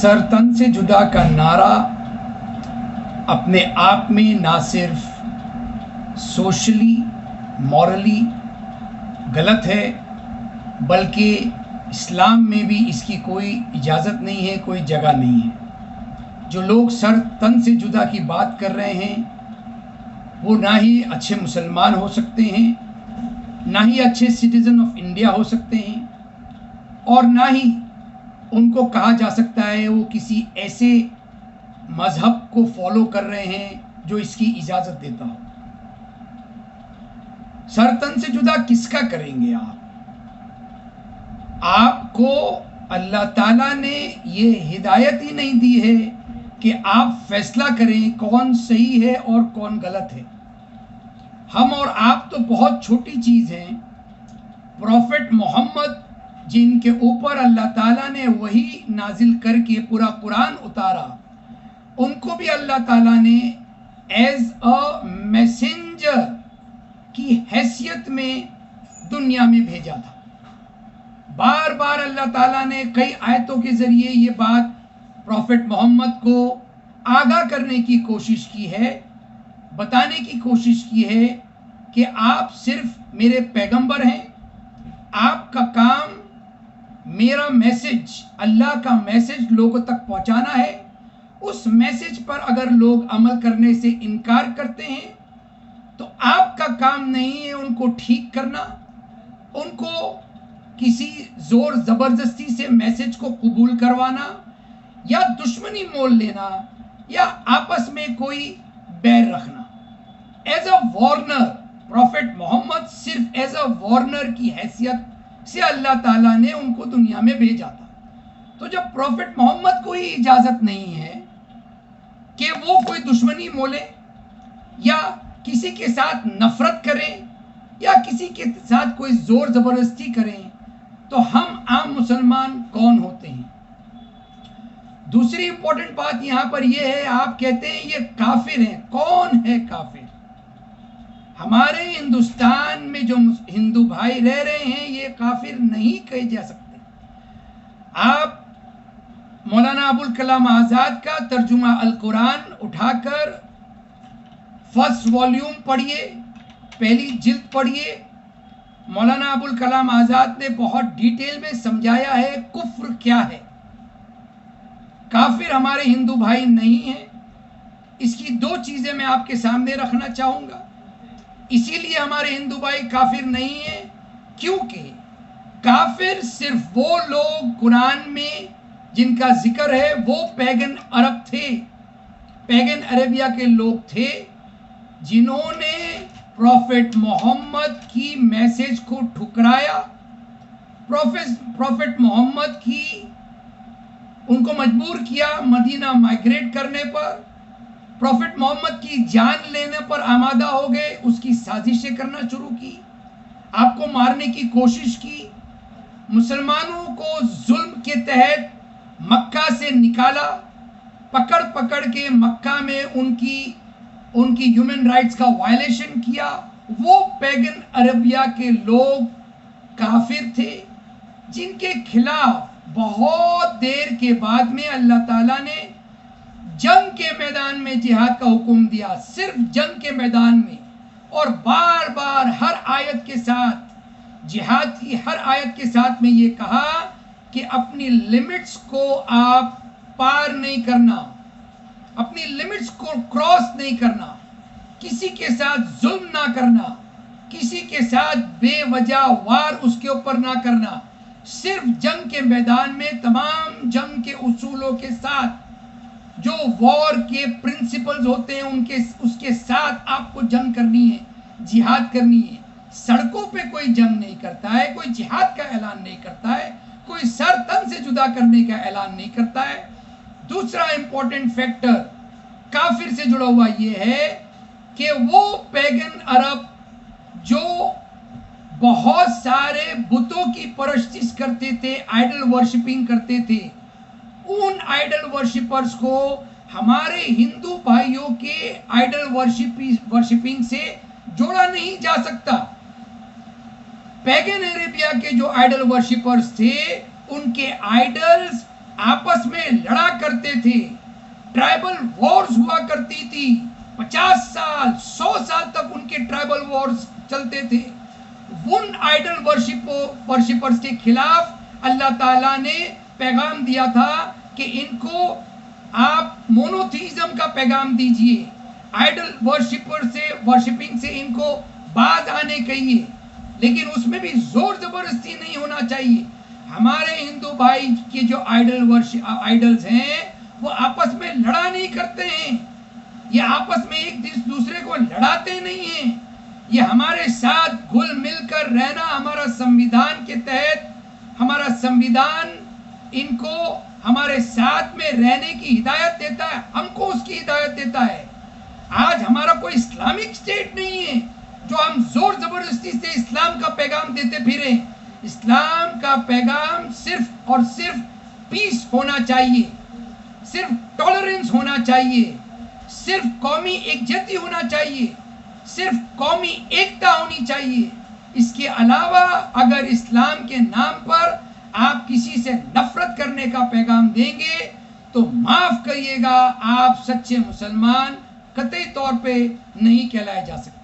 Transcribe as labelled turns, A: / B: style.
A: سر تن سے جدا کا نعرہ اپنے آپ میں نہ صرف سوشلی مورلی غلط ہے بلکہ اسلام میں بھی اس کی کوئی اجازت نہیں ہے، کوئی جگہ نہیں ہے۔ جو لوگ سر تن سے جدا کی بات کر رہے ہیں وہ نہ ہی اچھے مسلمان ہو سکتے ہیں، نہ ہی اچھے سٹیزن آف انڈیا ہو سکتے ہیں، اور نہ ہی ان کو کہا جا سکتا ہے وہ کسی ایسے مذہب کو فالو کر رہے ہیں جو اس کی اجازت دیتا ہو۔ سر تن سے جدا کس کا کریں گے آپ کو اللہ تعالیٰ نے یہ ہدایت ہی نہیں دی ہے کہ آپ فیصلہ کریں کون صحیح ہے اور کون غلط ہے۔ ہم اور آپ تو بہت چھوٹی چیز ہیں، پروفٹ محمد جن کے اوپر اللہ تعالیٰ نے وحی نازل کر کے پورا قرآن اتارا، ان کو بھی اللہ تعالیٰ نے ایز اے میسنجر کی حیثیت میں دنیا میں بھیجا تھا۔ بار بار اللہ تعالیٰ نے کئی آیتوں کے ذریعے یہ بات پروفٹ محمد کو آگاہ کرنے کی کوشش کی ہے، بتانے کی کوشش کی ہے کہ آپ صرف میرے پیغمبر ہیں، آپ کا کام میرا میسج، اللہ کا میسج لوگوں تک پہنچانا ہے۔ اس میسج پر اگر لوگ عمل کرنے سے انکار کرتے ہیں تو آپ کا کام نہیں ہے ان کو ٹھیک کرنا، ان کو کسی زور زبردستی سے میسج کو قبول کروانا یا دشمنی مول لینا یا آپس میں کوئی بیر رکھنا۔ ایز اے وارنر، پروفٹ محمد صرف ایز اے وارنر کی حیثیت سے اللہ تعالیٰ نے ان کو دنیا میں بھیجا تھا۔ تو جب پروفٹ محمد کو ہی اجازت نہیں ہے کہ وہ کوئی دشمنی مولے یا کسی کے ساتھ نفرت کریں یا کسی کے ساتھ کوئی زور زبردستی کریں تو ہم عام مسلمان کون ہوتے ہیں؟ دوسری امپورٹنٹ بات یہاں پر یہ ہے، آپ کہتے ہیں یہ کافر ہیں۔ کون ہے کافر؟ ہمارے ہندوستان میں جو ہندو بھائی رہ رہے ہیں یہ کافر نہیں کہے جا سکتے۔ آپ مولانا ابوالکلام آزاد کا ترجمہ القرآن اٹھا کر فرسٹ والیوم پڑھیے، پہلی جلد پڑھیے۔ مولانا ابوالکلام آزاد نے بہت ڈیٹیل میں سمجھایا ہے کفر کیا ہے۔ کافر ہمارے ہندو بھائی نہیں ہیں۔ اس کی دو چیزیں میں آپ کے سامنے رکھنا چاہوں گا۔ اسی لیے ہمارے ہندو بھائی کافر نہیں ہیں کیونکہ کافر صرف وہ لوگ قرآن میں جن کا ذکر ہے وہ پیگن عرب تھے، پیگن عربیہ کے لوگ تھے جنہوں نے پروفٹ محمد کی میسج کو ٹھکرایا، پروفٹ محمد کی ان کو مجبور کیا مدینہ مائگریٹ کرنے پر، پروفٹ محمد کی جان لینے پر آمادہ ہو گئے، اس کی سازشیں کرنا شروع کی، آپ کو مارنے کی کوشش کی، مسلمانوں کو ظلم کے تحت مکہ سے نکالا، پکڑ پکڑ کے مکہ میں ان کی ہیومن رائٹس کا وائلیشن کیا۔ وہ پیگن عربیہ کے لوگ کافر تھے جن کے خلاف بہت دیر کے بعد میں اللہ تعالیٰ نے جنگ کے میدان میں جہاد کا حکم دیا، صرف جنگ کے میدان میں، اور بار بار ہر آیت کے ساتھ، جہاد کی ہر آیت کے ساتھ میں یہ کہا کہ اپنی لمٹس کو آپ پار نہیں کرنا، اپنی لمٹس کو کراس نہیں کرنا، کسی کے ساتھ ظلم نہ کرنا، کسی کے ساتھ بے وجہ وار اس کے اوپر نہ کرنا، صرف جنگ کے میدان میں تمام جنگ کے اصولوں کے ساتھ، جو وار کے پرنسپلز ہوتے ہیں اس کے ساتھ آپ کو جنگ کرنی ہے، جہاد کرنی ہے۔ سڑکوں پہ کوئی جنگ نہیں کرتا ہے، کوئی جہاد کا اعلان نہیں کرتا ہے، کوئی سر تن سے جدا کرنے کا اعلان نہیں کرتا ہے۔ دوسرا امپورٹنٹ فیکٹر کافر سے جڑا ہوا یہ ہے کہ وہ پیگن عرب جو بہت سارے بتوں کی پرستش کرتے تھے، آئیڈل ورشپنگ کرتے تھے، ان آئیڈل ورشپرز کو ہمارے ہندو بھائیوں کے آئیڈل ورشپنگ سے جوڑا نہیں جا سکتا۔ پیگن عربیہ کے جو آئیڈل ورشپرز تھے ان کے آئیڈلز آپس میں لڑا کرتے تھے، ٹرائبل وارز ہوا کرتی تھی، 50 سال 100 سال تک ان کے ٹرائبل وارز چلتے تھے. ان آئیڈل ورشپرز کے خلاف اللہ تعالیٰ نے پیغام دیا تھا کہ ان کو آپ مونوتھیزم کا پیغام دیجئے، آئیڈل ورشپنگ سے ان کو باز آنے کہیے، لیکن اس میں بھی زور زبردستی نہیں ہونا چاہیے. ہمارے ہندو بھائی کے جو آئیڈلز ہیں وہ آپس میں لڑا نہیں کرتے ہیں، یہ آپس میں ایک دوسرے کو لڑاتے نہیں ہیں، یہ ہمارے ساتھ گھل مل کر رہنا ہمارا سمویدھان کے تحت، ہمارا سمویدھان ان کو ہمارے ساتھ میں رہنے کی ہدایت دیتا ہے، ہم کو اس کی ہدایت دیتا ہے. آج ہمارا کوئی اسلامک اسٹیٹ نہیں ہے جو ہم زور زبردستی سے اسلام کا پیغام دیتے پھریں. اسلام کا پیغام صرف اور صرف پیس ہونا چاہیے، صرف ٹالرنس ہونا چاہیے، صرف قومی یکجہتی ہونا چاہیے، صرف قومی ایکتا ہونی چاہیے. اس کے علاوہ اگر اسلام کے نام پر آپ کسی سے نفرت کرنے کا پیغام دیں گے تو معاف کریے گا، آپ سچے مسلمان قطعی طور پہ نہیں کہلائے جا سکتے.